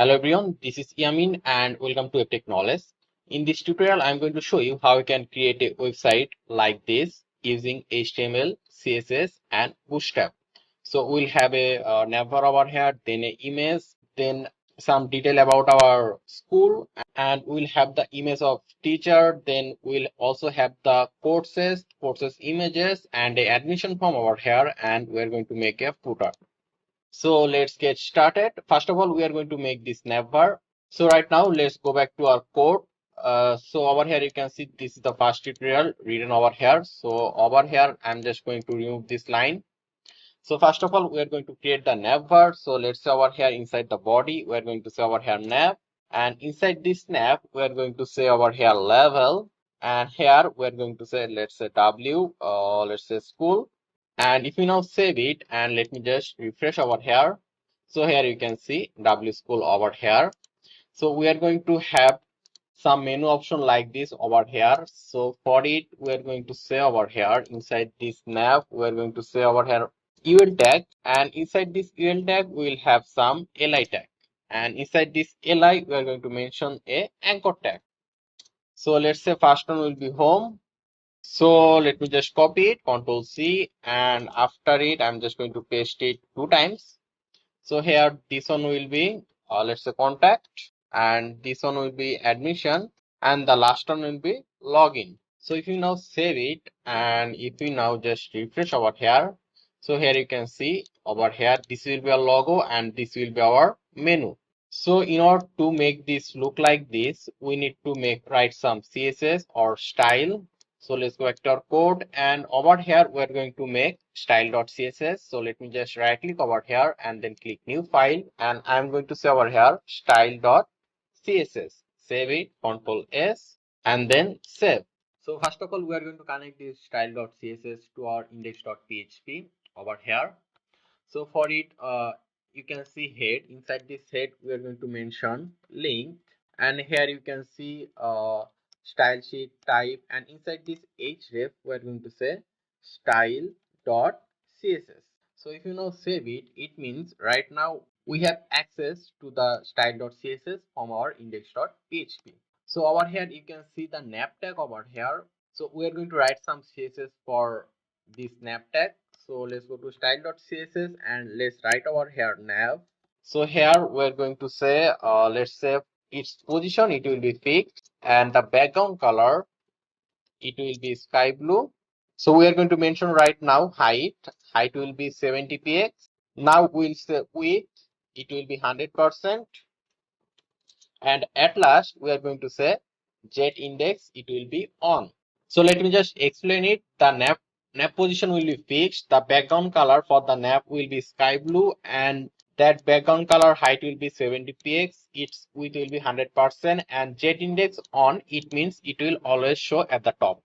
Hello everyone, this is Yamin and welcome to Tech Knowledge. In this tutorial, I'm going to show you how you can create a website like this using HTML, CSS and Bootstrap. So we'll have a nav bar over here, then an image, then some detail about our school, and we'll have the image of teacher. Then we'll also have the courses images and a admission form over here, and we're going to make a footer. So let's get started. First of all, we are going to make this navbar. So right now, let's go back to our code. So over here, you can see this is the first tutorial written over here. So over here, I'm just going to remove this line. So first of all, we are going to create the navbar. So let's say over here inside the body, we are going to say over here nav. And inside this nav, we are going to say over here level. And here, we are going to say, let's say W, let's say school. And if we now save it and let me just refresh over here. So here you can see W school over here. So we are going to have some menu option like this over here. So for it, we are going to say over here inside this nav, we are going to say over here UL tag, and inside this UL tag, we will have some LI tag. And inside this LI, we are going to mention a anchor tag. So let's say first one will be home. So let me just copy it, Control C, and after it, I'm just going to paste it 2 times. So here, this one will be, let's say contact, and this one will be admission, and the last one will be login. So if you now save it, and if we now just refresh over here, so here you can see over here, this will be a logo, and this will be our menu. So in order to make this look like this, we need to write some CSS or style. So let's go back to our code, and over here we're going to make style.css. So let me just right click over here and then click new file, and I'm going to say over here style.css. Save it, Control S, and then save. So first of all, we are going to connect this style.css to our index.php over here. So for it, you can see head. Inside this head, we are going to mention link, and here you can see style sheet type, and inside this href, we are going to say style dot css. So if you now save it, it means right now we have access to the style dot css from our index.php. So over here you can see the nav tag over here. So we are going to write some css for this nav tag. So let's go to style.css and let's write over here nav. So here we're going to say, let's say its position, it will be fixed, and the background color, it will be sky blue. So we are going to mention right now height will be 70 px. Now we'll say width, it will be 100%. And at last we are going to say jet index, it will be on. So let me just explain it. The nav position will be fixed, the background color for the nav will be sky blue, and that background color height will be 70 px, its width will be 100%, and jet index on, it means it will always show at the top.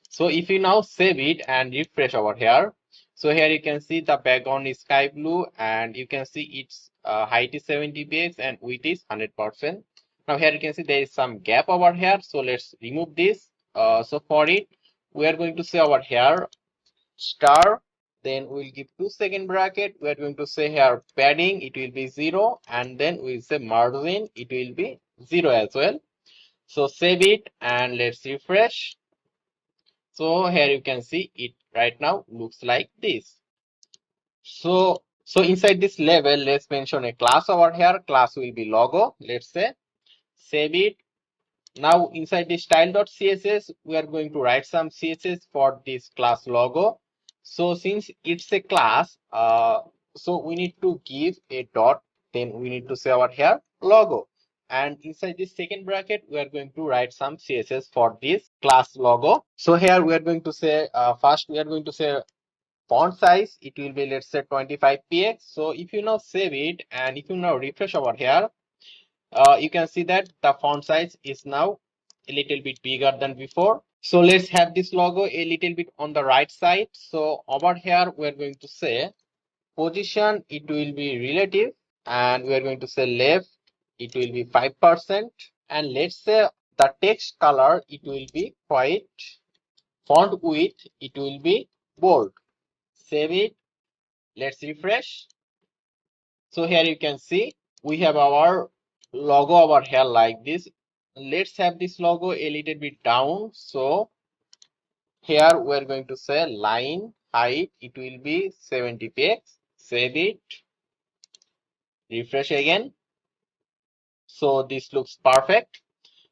So if you now save it and refresh over here, so here you can see the background is sky blue, and you can see its height is 70 px and width is 100%. Now here you can see there is some gap over here, so let's remove this. So for it, we are going to say over here star, then we'll give 2-second bracket. We are going to say here padding, it will be 0, and then we'll say margin, it will be 0 as well. So save it and let's refresh. So here you can see it right now looks like this. So inside this level, let's mention a class over here. Class will be logo. Let's say save it. Now inside this style.css, we are going to write some CSS for this class logo. So since it's a class, so we need to give a dot. Then we need to say over here logo. And inside this second bracket, we are going to write some CSS for this class logo. So here we are going to say, first we are going to say font size, it will be, let's say 25 px. So if you now save it and if you now refresh over here, you can see that the font size is now a little bit bigger than before. So let's have this logo a little bit on the right side. So over here we are going to say position, it will be relative, and we are going to say left, it will be 5%, and let's say the text color, it will be white. Font width, it will be bold. Save it. Let's refresh. So here you can see we have our logo over here like this. Let's have this logo a little bit down. So here we're going to say line height, it will be 70 px. Save it, refresh again. So this looks perfect.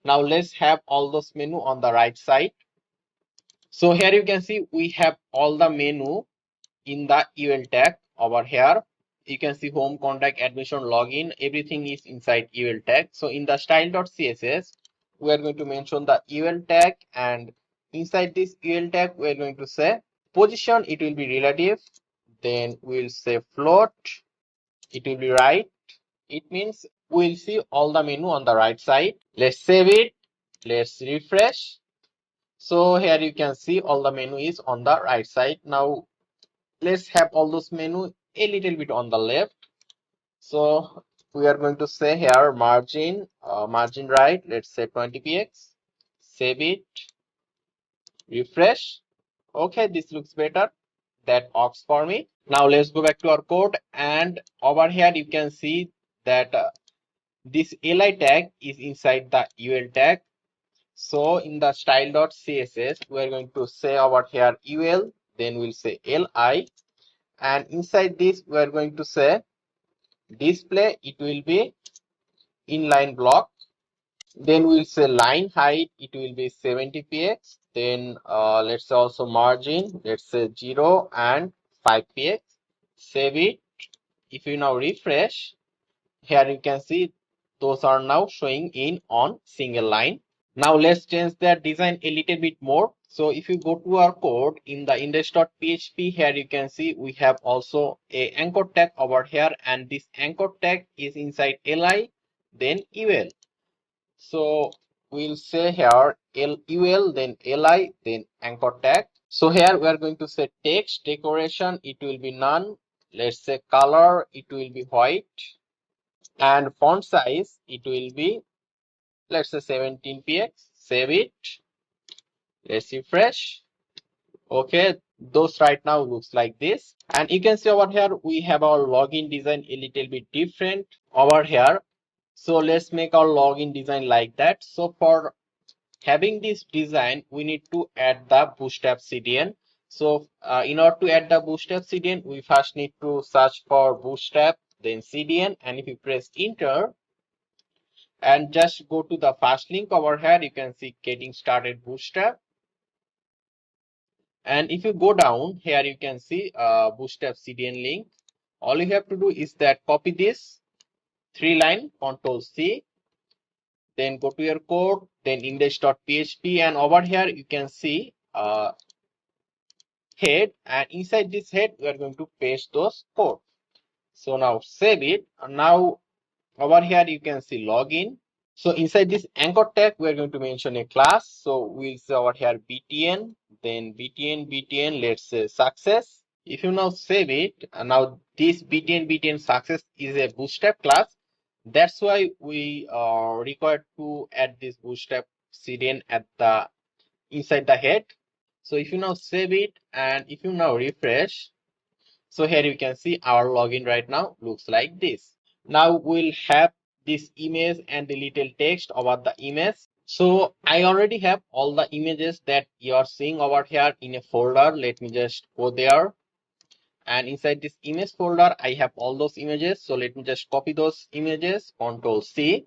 Now let's have all those menu on the right side. So here you can see we have all the menu in the UL tag over here. You can see home, contact, admission, login, everything is inside UL tag. So in the style.css, we are going to mention the UL tag, and inside this UL tag, we are going to say position, it will be relative. Then we'll say float, it will be right. It means we'll see all the menu on the right side. Let's save it. Let's refresh. So here you can see all the menu is on the right side. Now let's have all those menu a little bit on the left. So we are going to say here margin, margin right, let's say 20 px. Save it, refresh. Okay, this looks better. That works for me. Now let's go back to our code, and over here you can see that this li tag is inside the ul tag. So in the style.css, we're going to say over here ul, then we'll say li, and inside this we're going to say display, it will be inline block. Then we'll say line height, it will be 70 px. Then let's say also margin, let's say 0 and 5 px. Save it. If you now refresh, here you can see those are now showing in on single line. Now let's change their design a little bit more. So if you go to our code in the index.php, here you can see we have also a anchor tag over here, and this anchor tag is inside li, then ul. So we'll say here ul, then li, then anchor tag. So here we are going to say text decoration, it will be none. Let's say color, it will be white, and font size, it will be, let's say 17 px. Save it. Let's refresh. Okay, those right now looks like this, and you can see over here we have our login design a little bit different over here. So let's make our login design like that. So for having this design, we need to add the Bootstrap Cdn. So in order to add the Bootstrap Cdn, we first need to search for Bootstrap, then Cdn, and if you press enter and just go to the first link over here, you can see getting started Bootstrap. And if you go down here, you can see Bootstrap Cdn link. All you have to do is that copy this 3-line, Control C, then go to your code, then index.php, and over here you can see head, and inside this head we are going to paste those code. So now save it. And now over here you can see login. So inside this anchor tag we are going to mention a class. So we'll say over here btn, then btn, let's say success. If you now save it, and now this btn success is a bootstrap class. That's why we are required to add this Bootstrap Cdn at the inside the head. So if you now save it and if you now refresh, so here you can see our login right now looks like this. Now we'll have this image and the little text about the image. So I already have all the images that you are seeing over here in a folder. Let me just go there. And inside this image folder, I have all those images. So let me just copy those images, Control C,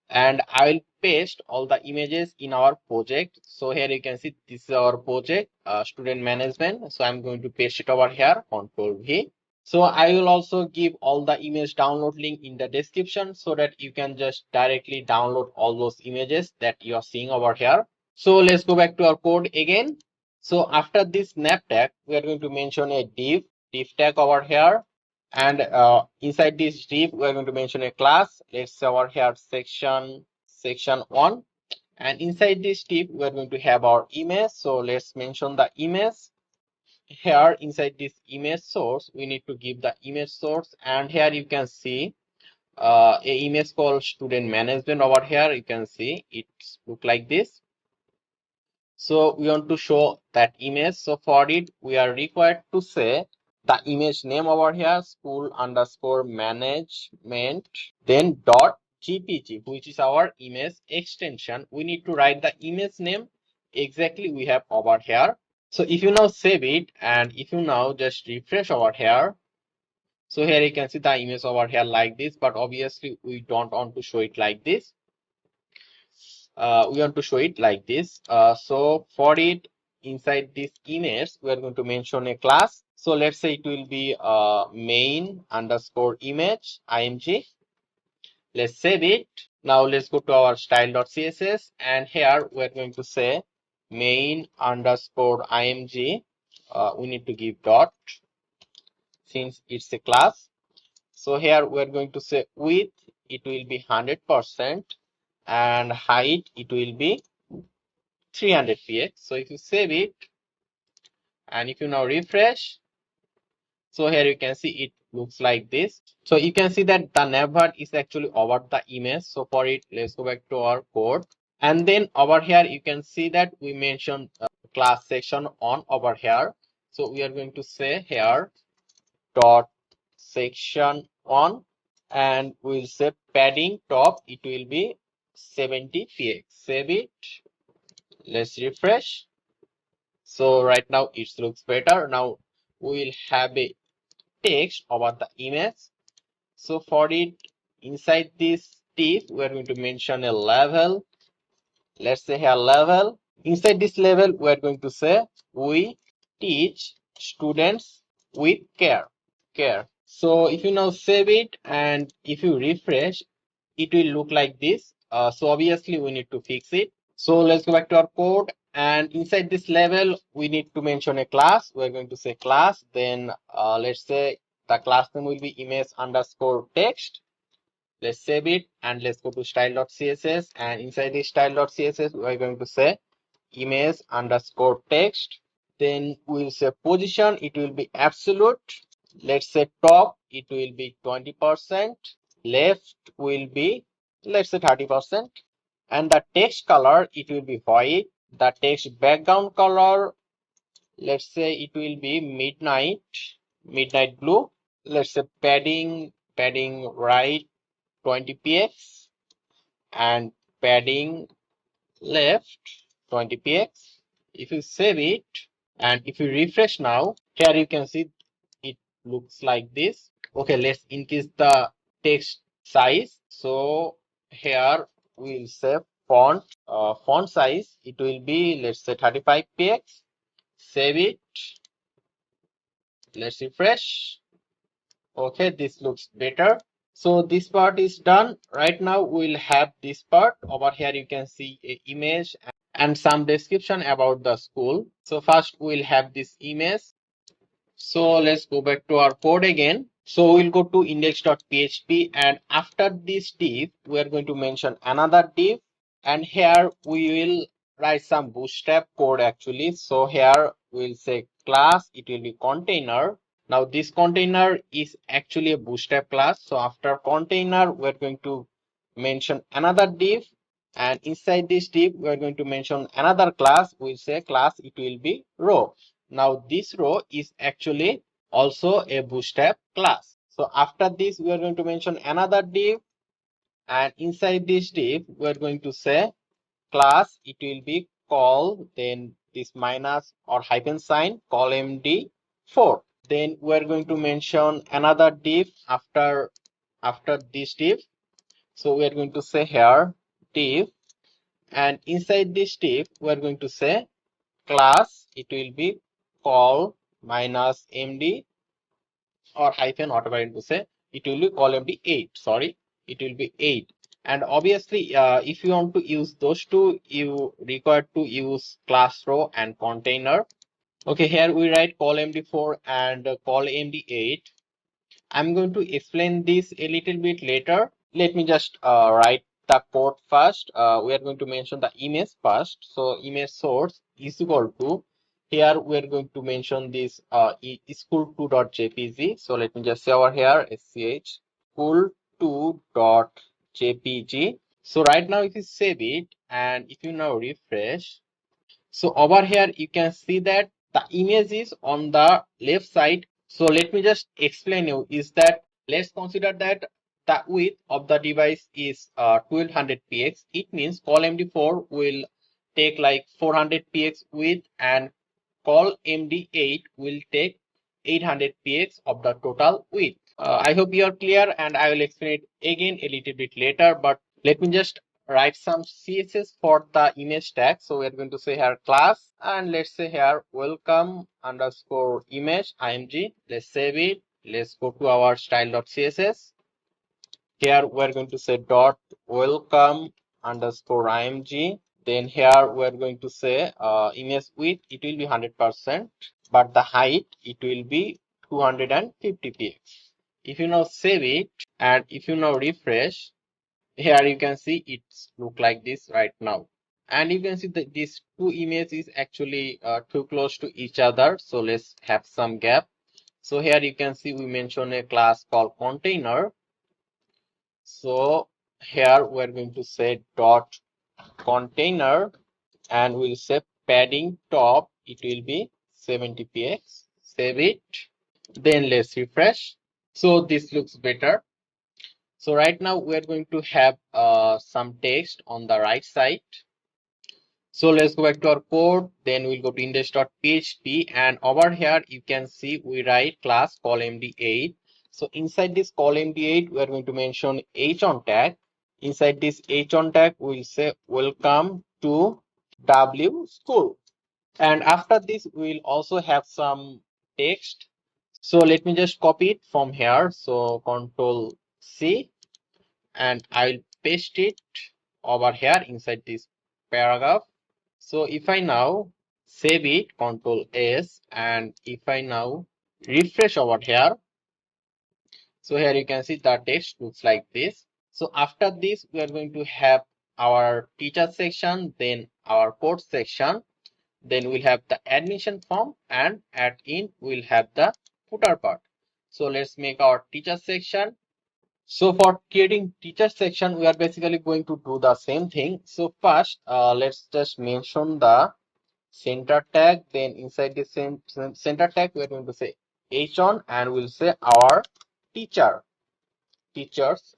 and I will paste all the images in our project. So here you can see this is our project, student management. So I'm going to paste it over here, Control V. So I will also give all the image download link in the description so that you can just directly download all those images that you are seeing over here. So let's go back to our code again. So after this nav tag, we are going to mention a div tag over here. And inside this div, we are going to mention a class. Let's say over here section 1. And inside this div, we are going to have our image. So let's mention the image. Here inside this image source, we need to give the image source. And here you can see a image called student management over here. You can see it look like this. So we want to show that image. So for it, we are required to say the image name over here, school underscore management, then dot .jpg, which is our image extension. We need to write the image name exactly we have over here. So if you now save it and if you now just refresh over here, so here you can see the image over here like this, but obviously we don't want to show it like this. We want to show it like this. So for it, inside this image, we are going to mention a class. So let's say it will be main underscore image img. Let's save it. Now let's go to our style.css, and here we are going to say main underscore img. We need to give dot since it's a class. So here we are going to say width, it will be 100%, and height, it will be 300 px. So if you save it and if you now refresh, so here you can see it looks like this. So you can see that the navbar is actually over the image. So for it, let's go back to our code, and then over here you can see that we mentioned class section on over here. So we are going to say here dot section on, and we'll say padding top, it will be 70 px. Save it, let's refresh. So right now it looks better. Now we will have a text over the image. So for it, inside this div, we are going to mention a level. Let's say here level. Inside this level, we are going to say we teach students with care. So if you now save it and if you refresh, it will look like this. So obviously we need to fix it. So let's go back to our code, and inside this level we need to mention a class. We're going to say class, then let's say the class name will be image underscore text. Let's save it and let's go to style.css, and inside this style.css we're going to say image underscore text. Then we'll say position, it will be absolute. Let's say top, it will be 20%. Left will be, let's say 30%. And the text color, it will be white. The text background color, let's say it will be midnight blue. Let's say padding right 20 px, and padding left 20 px. If you save it and if you refresh now, here you can see it looks like this. Okay, let's increase the text size. So here we'll say font size, it will be, let's say 35 px. Save it, let's refresh. Okay, this looks better. So this part is done. Right now we'll have this part. Over here you can see a image and some description about the school. So first we'll have this image. So let's go back to our code again. So we'll go to index.php, and after this div, we are going to mention another div, and here we will write some bootstrap code actually. So here we'll say class, it will be container. Now this container is actually a bootstrap class. So after container, we're going to mention another div, and inside this div, we're going to mention another class. We'll say class, it will be row. Now this row is actually also a bootstrap class. So after this, we are going to mention another div, and inside this div, we are going to say class, it will be call, then this minus or hyphen sign, call md4. Then we are going to mention another div after this div. So we are going to say here div, and inside this div, we are going to say class, it will be call minus md or hyphen, whatever to say, it will be call md8. Sorry, it will be 8. And obviously, if you want to use those two, you require to use class row and container. Okay, here we write call md4 and call md8. I'm going to explain this a little bit later. Let me just write the code first. We are going to mention the image first. So image source is equal to, here we are going to mention this school2.jpg. So let me just say over here sch school2.jpg. So right now if you save it and if you now refresh, so over here you can see that the image is on the left side. So let me just explain you is that, let's consider that the width of the device is 1200 px, it means call MD4 will take like 400 px width and call MD8 will take 800 px of the total width. I hope you are clear, and I will explain it again a little bit later, but let me just write some CSS for the image tag. So we are going to say here class, and let's say here welcome underscore image img. Let's save it. Let's go to our style.css. Here we're going to say dot welcome underscore img. Then here we're going to say image width, it will be 100%, but the height, it will be 250 px. If you now save it and if you now refresh, here you can see it's look like this right now. And you can see that these two images is actually too close to each other. So let's have some gap. So here you can see we mention a class called container. So here we're going to say dot container, and we'll say padding top, it will be 70 px. Save it. Then let's refresh. So this looks better. So right now we're going to have some text on the right side. So let's go back to our code. Then we'll go to index.php, and over here you can see we write class call md8. So inside this call md8 we are going to mention h-on tag. Inside this h-on tag we'll say welcome to w school, and after this we'll also have some text. So let me just copy it from here. So Control C, and I'll paste it over here inside this paragraph. So if I now save it, Control S, and if I now refresh over here, so here you can see the text looks like this. So after this, we are going to have our teacher section, then our code section, then we'll have the admission form, and at in we'll have the footer part. So let's make our teacher section. So for creating teacher section, we are basically going to do the same thing. So first, let's just mention the center tag. Then inside the same center tag, we are going to say h-on, and we'll say our teachers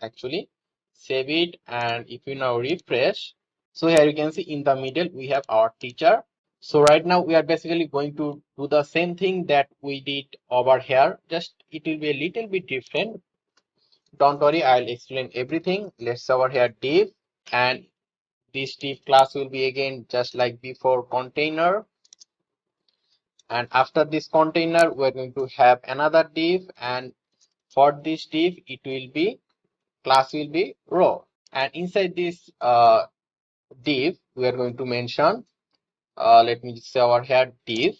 actually. Save it, and if you now refresh, so here you can see in the middle we have our teacher. So right now we are basically going to do the same thing that we did over here, just it will be a little bit different. Don't worry, I'll explain everything. Let's over here div, and this div class will be again just like before container, and after this container we're going to have another div, and for this div it will be class will be row, and inside this div we are going to mention let me just say over here div,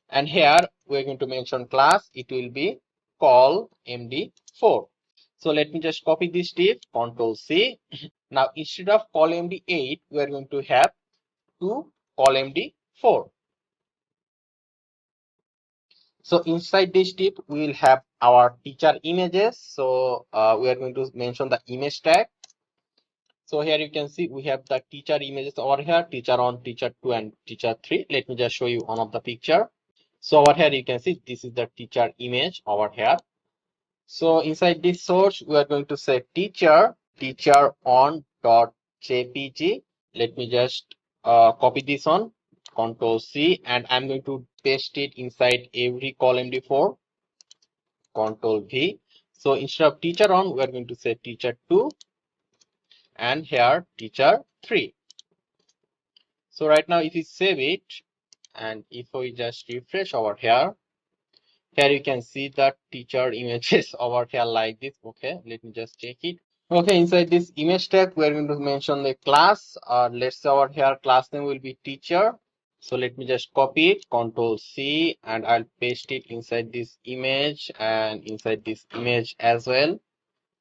and here we're going to mention class, it will be call md4. So let me just copy this div, Control C. Now instead of call md8 we are going to have to call md4. So inside this div we will have our teacher images. So we are going to mention the image tag. So here you can see we have the teacher images over here, teacher 1, teacher 2, and teacher 3. Let me just show you one of the picture. So over here you can see this is the teacher image over here. So inside this source we are going to say teacher on dot jpg. Let me just copy this on, Control C, and I'm going to paste it inside every column d4, Control V. So instead of teacher on, we are going to say teacher 2, and here teacher 3. So right now if you save it, and if we just refresh over here, here you can see the teacher images over here like this. Okay, let me just check it. Okay, inside this image tag we are going to mention the class. Let's say over here class name will be teacher. So let me just copy it, Control C, and I'll paste it inside this image and inside this image as well.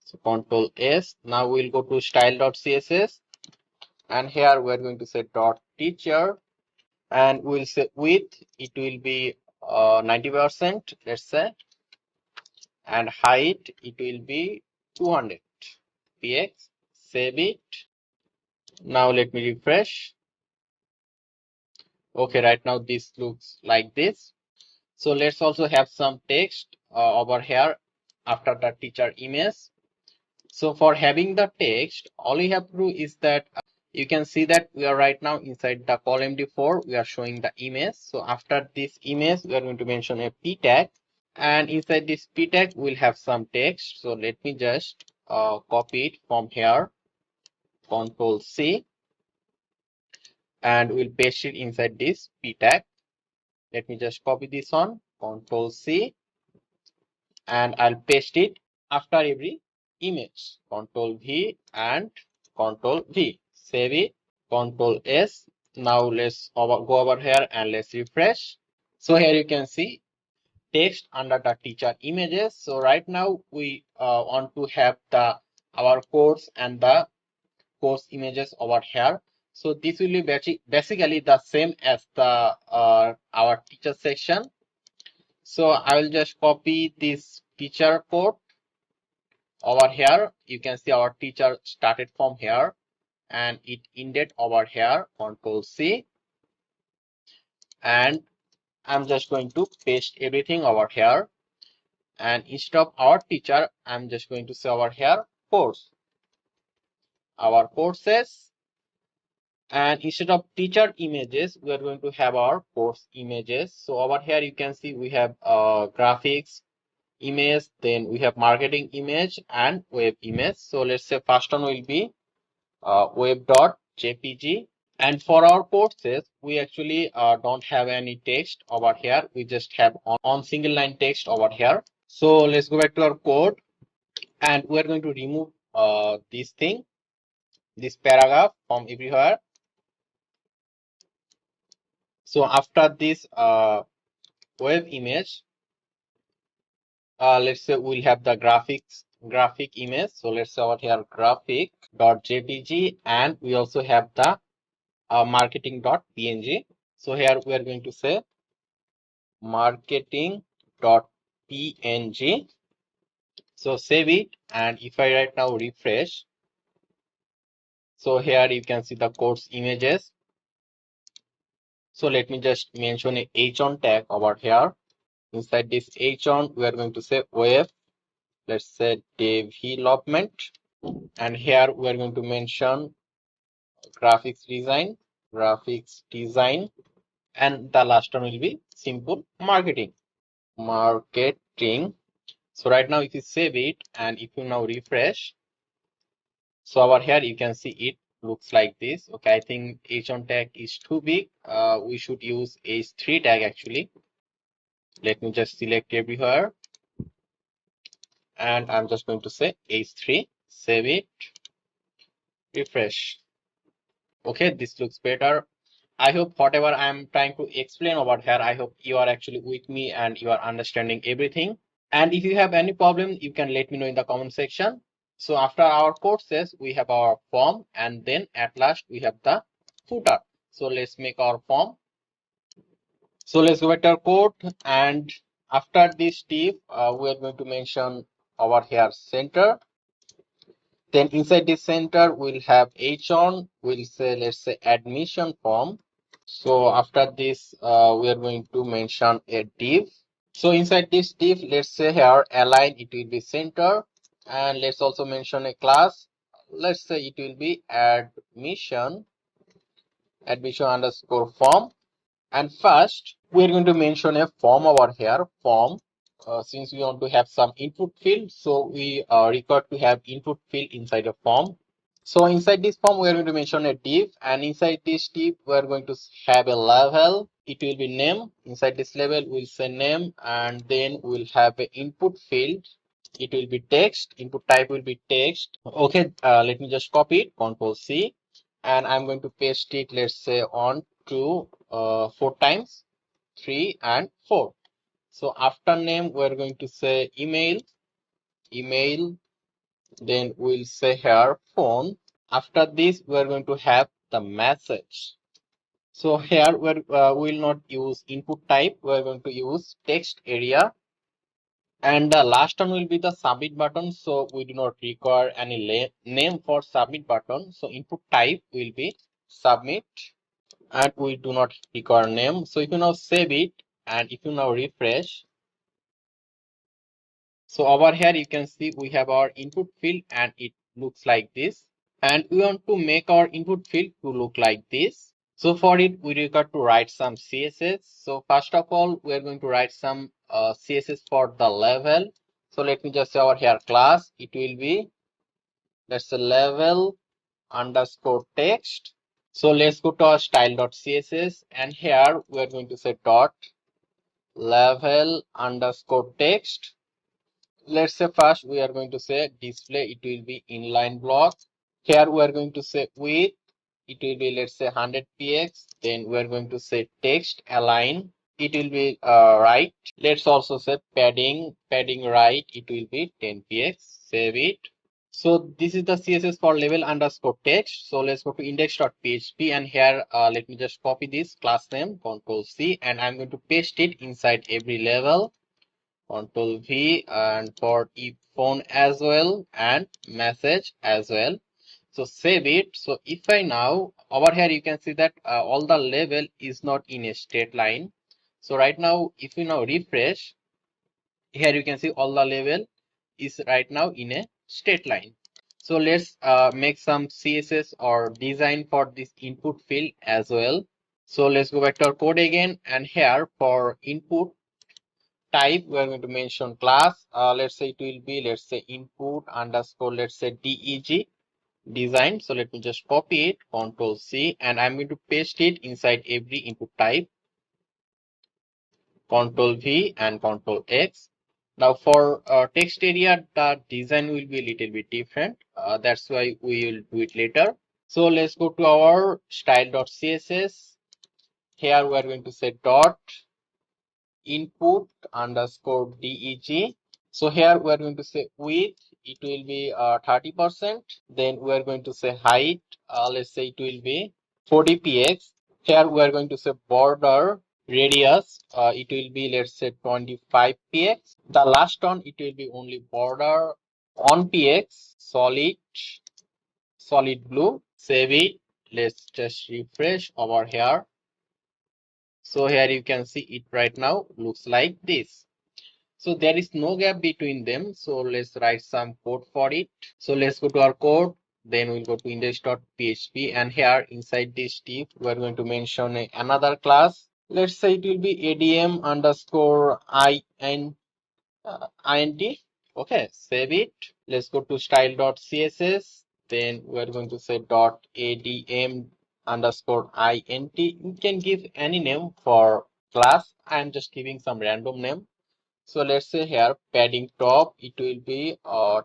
So Control S. Now we'll go to style.css, and here we're going to say dot teacher, and we'll say width, it will be 90%, let's say, and height it will be 200 px. Save it. Now let me refresh. Okay, right now this looks like this. So let's also have some text over here after the teacher image. So for having the text, all you have to do is that you can see that we are right now inside the column D4, we are showing the image. So after this image, we are going to mention a p tag, and inside this p tag we'll have some text. So let me just copy it from here, Control C, and we'll paste it inside this p tag. Let me just copy this one, Control C, and I'll paste it after every image. Control V and Control V. Save it. Control S. Now let's go over here and let's refresh. So here you can see text under the teacher images. So right now we want to have the our course and the course images over here. So this will be basically the same as the our teacher section. So I will just copy this teacher code over here. You can see our teacher started from here and it ended over here. Control C, and I'm just going to paste everything over here, and instead of our teacher I'm just going to say over here course, our courses, and instead of teacher images we are going to have our course images. So over here you can see we have graphics image, then we have marketing image and web image. So let's say first one will be web.jpg. And for our courses, we actually don't have any text over here. We just have on single line text over here. So let's go back to our code, and we're going to remove this thing, this paragraph from everywhere. So after this web image, let's say we'll have the graphic image. So let's say over here graphic.jpg, and we also have the marketing.png. So here we are going to say marketing.png. So save it, and if I right now refresh, so here you can see the course images. So let me just mention a h-on tag over here. Inside this h-on, we are going to say web, let's say development, and here we are going to mention graphics design, and the last one will be simple marketing. So right now if you save it and if you now refresh, so over here you can see it looks like this. Okay, I think h-on tag is too big. We should use h3 tag actually. Let me just select everywhere, and I'm just going to say h3, save it, refresh. Okay, this looks better. I hope whatever I'm trying to explain over here, I hope you are actually with me and you are understanding everything. And if you have any problem, you can let me know in the comment section. So after our courses, we have our form, and then at last we have the footer. So let's make our form. So let's go back to our code, and after this div, we are going to mention over here center. Then inside this center, we'll have h-on. We'll say, let's say admission form. So after this, we are going to mention a div. So inside this div, let's say here align, it will be center, and let's also mention a class. Let's say it will be admission underscore form. And first we're going to mention a form over here, form. Since we want to have some input field, so we require to have input field inside a form. So inside this form, we are going to mention a div, and inside this div, we are going to have a label. It will be name. Inside this label, we'll say name, and then we'll have an input field. It will be text. Input type will be text. Okay, let me just copy it. Control C, and I'm going to paste it. Let's say on to 4 times, 3 and 4. So after name, we're going to say email. Then we'll say here phone. After this, we are going to have the message. So here we will not use input type. We are going to use text area. And the last one will be the submit button. So we do not require any name for submit button. So input type will be submit, and we do not require name. So if you now save it and if you now refresh, So over here you can see we have our input field and it looks like this. And we want to make our input field to look like this. So for it we require to write some CSS. So first of all we are going to write some CSS for the level. So let me just say over here class. It will be, let's say, level underscore text. So let's go to our style.css and here we are going to say dot level underscore text. Let's say first we are going to say display, it will be inline block. Here we are going to say width, it will be, let's say, 100 px. Then we are going to say text align, it will be right. Let's also say padding right, it will be 10 px. Save it. So this is the CSS for level underscore text. So let's go to index.php and here let me just copy this class name, Control C, and I'm going to paste it inside every level, Control V, and for phone as well and message as well. So save it. So if I now over here you can see that all the level is not in a straight line. So right now if we now refresh, here you can see all the level is right now in a straight line. So let's make some CSS or design for this input field as well. So let's go back to our code again, and here for input type we are going to mention class. Let's say it will be, let's say, input underscore, let's say, deg design. So let me just copy it, Control C, and I'm going to paste it inside every input type, Control V and Control X. Now for text area, the design will be a little bit different. That's why we will do it later. So let's go to our style.css. Here we are going to say dot input underscore deg. So here we are going to say width, it will be 30%. Then we are going to say height, let's say it will be 40 px. Here we are going to say border radius, it will be, let's say, 25 px. The last one, it will be only border on px, solid blue. Save it. Let's just refresh over here. So here you can see it right now looks like this. So there is no gap between them. So let's write some code for it. So let's go to our code. Then we'll go to index.php, and here inside this div we are going to mention another class. Let's say it will be adm underscore int. Okay, save it. Let's go to style.css. Then we are going to say dot adm underscore int. You can give any name for class. I'm just giving some random name. So let's say here padding top, it will be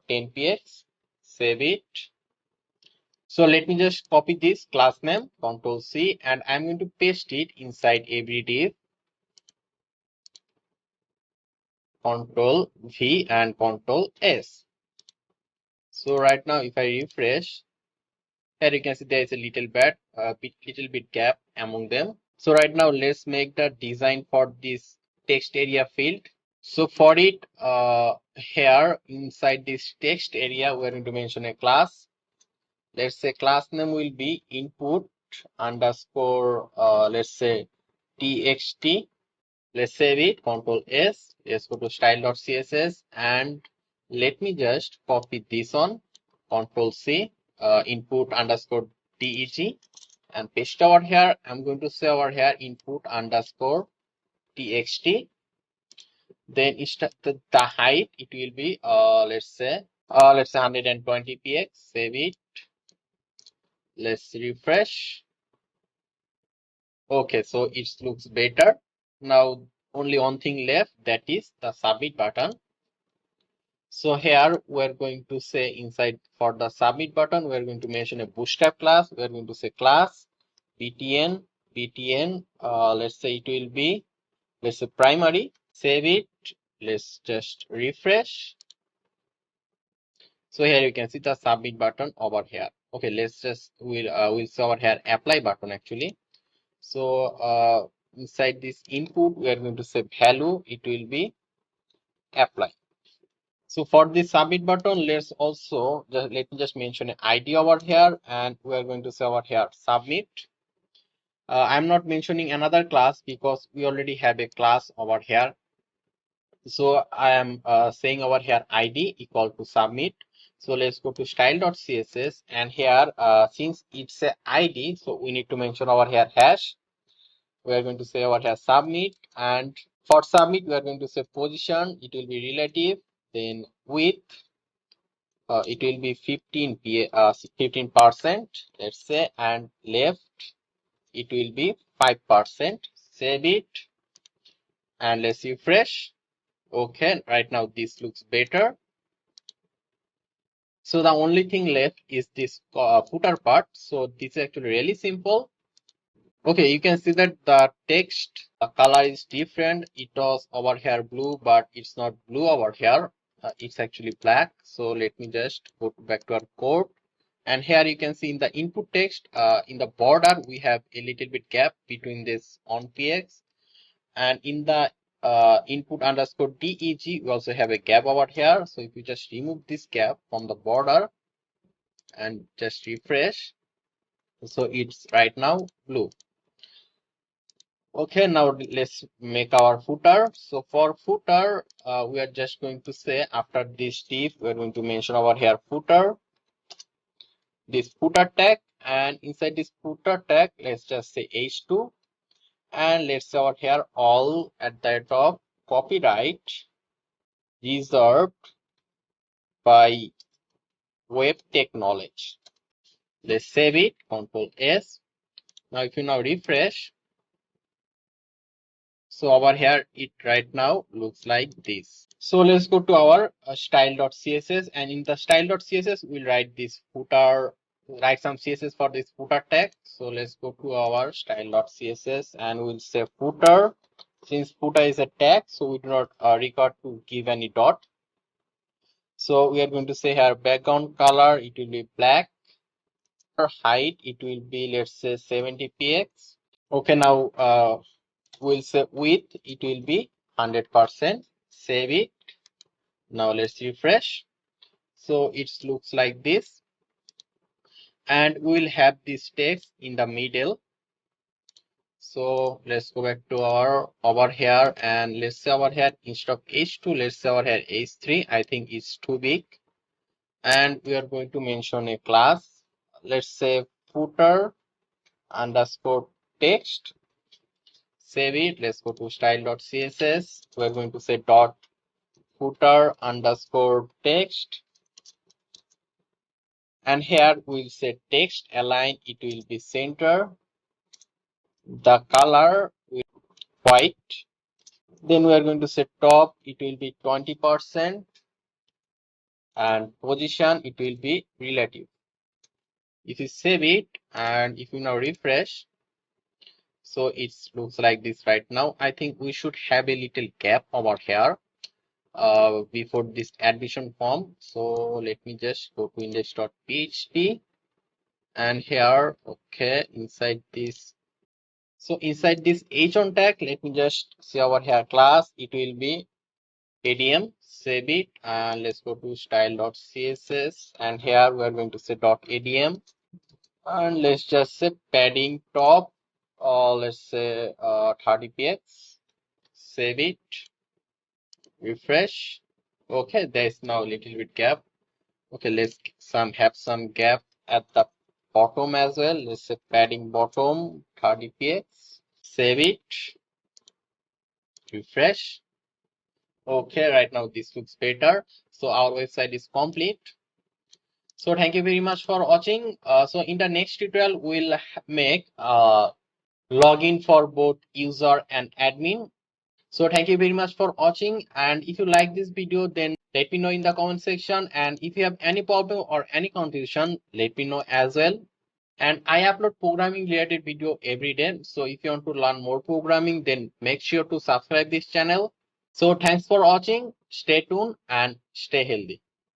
10 px. Save it. So let me just copy this class name, Control C, and I'm going to paste it inside every div, Control V and Control S. So right now if I refresh, here you can see there is a little bit gap among them. So right now let's make the design for this text area field. So for it, here inside this text area, we're going to mention a class. Let's say class name will be input underscore, let's say, txt. Let's save it, Control S. Let's go to style.css, and let me just copy this one, Control C, input underscore deg, and paste over here. I'm going to say over here input underscore txt. Then the height, it will be let's say 120 px. Save it. Let's refresh. Okay, so it looks better. Now only one thing left, that is the submit button. So here we're going to say inside for the submit button, we're going to mention a bootstrap class. We're going to say class btn. Let's say it will be, let's say, primary. Save it. Let's just refresh. So here you can see the submit button over here. Okay, let's just we'll see over here apply button actually. So inside this input we are going to say value, it will be apply. So for this submit button, let's also let me just mention an ID over here, and we are going to say over here submit. I'm not mentioning another class because we already have a class over here. So I am saying over here ID equal to submit. So let's go to style.css, and here since it's a ID, so we need to mention over here hash. We are going to say over here submit, and for submit we are going to say position, it will be relative, then width, it will be 15%, let's say, and left it will be 5%. Save it and let's refresh. Okay, right now this looks better. So the only thing left is this footer part. So this is actually really simple. Okay, you can see that the text color is different. It was over here blue, but it's not blue over here. It's actually black. So let me just go back to our code. And here you can see in the input text, in the border, we have a little bit gap between this on px. And in the input underscore deg, we also have a gap over here. So if you just remove this gap from the border and just refresh, so it's right now blue. Okay, now let's make our footer. So for footer, we are just going to say after this div, we're going to mention over here footer, this footer tag, and inside this footer tag, let's just say h2, and let's say over here all at the top copyright reserved by web technology. Let's save it, Control S. Now if you now refresh, so over here it right now looks like this. So let's go to our style.css, and in the style.css we'll write this footer, write some css for this footer tag. So let's go to our style.css and we'll say footer. Since footer is a tag, so we do not record to give any dot. So we are going to say here background color, it will be black. Height, it will be, let's say, 70 px. Okay, now we'll say width, it will be 100%. Save it. Now let's refresh. So it looks like this, and we'll have this text in the middle. So let's go back to our over here, and let's say over here instead of h2, let's say over here h3. I think it's too big, and we are going to mention a class. Let's say footer underscore text. Save it. Let's go to style.css. We're going to say dot footer underscore text, and here we'll say text align, it will be center, the color will be white, then we are going to say top, it will be 20%, and position, it will be relative. If you save it and if you now refresh, so it looks like this right now. I think we should have a little gap over here before this admission form. So let me just go to index.php, and here, okay, inside this, so inside this h1 tag, let me just see over here class, it will be ADM. Save it, and let's go to style.css, and here we are going to say .adm, and let's just say padding top, let's say 30 px. Save it, refresh. Okay, there's now a little bit gap. Okay, let's have some gap at the bottom as well. Let's say padding bottom 30 px. Save it, refresh. Okay, right now this looks better. So our website is complete. So thank you very much for watching. So in the next tutorial, we'll make login for both user and admin. So thank you very much for watching, and if you like this video, then let me know in the comment section, and if you have any problem or any confusion, let me know as well. And I upload programming related video every day, so if you want to learn more programming, then make sure to subscribe this channel. So thanks for watching, stay tuned and stay healthy.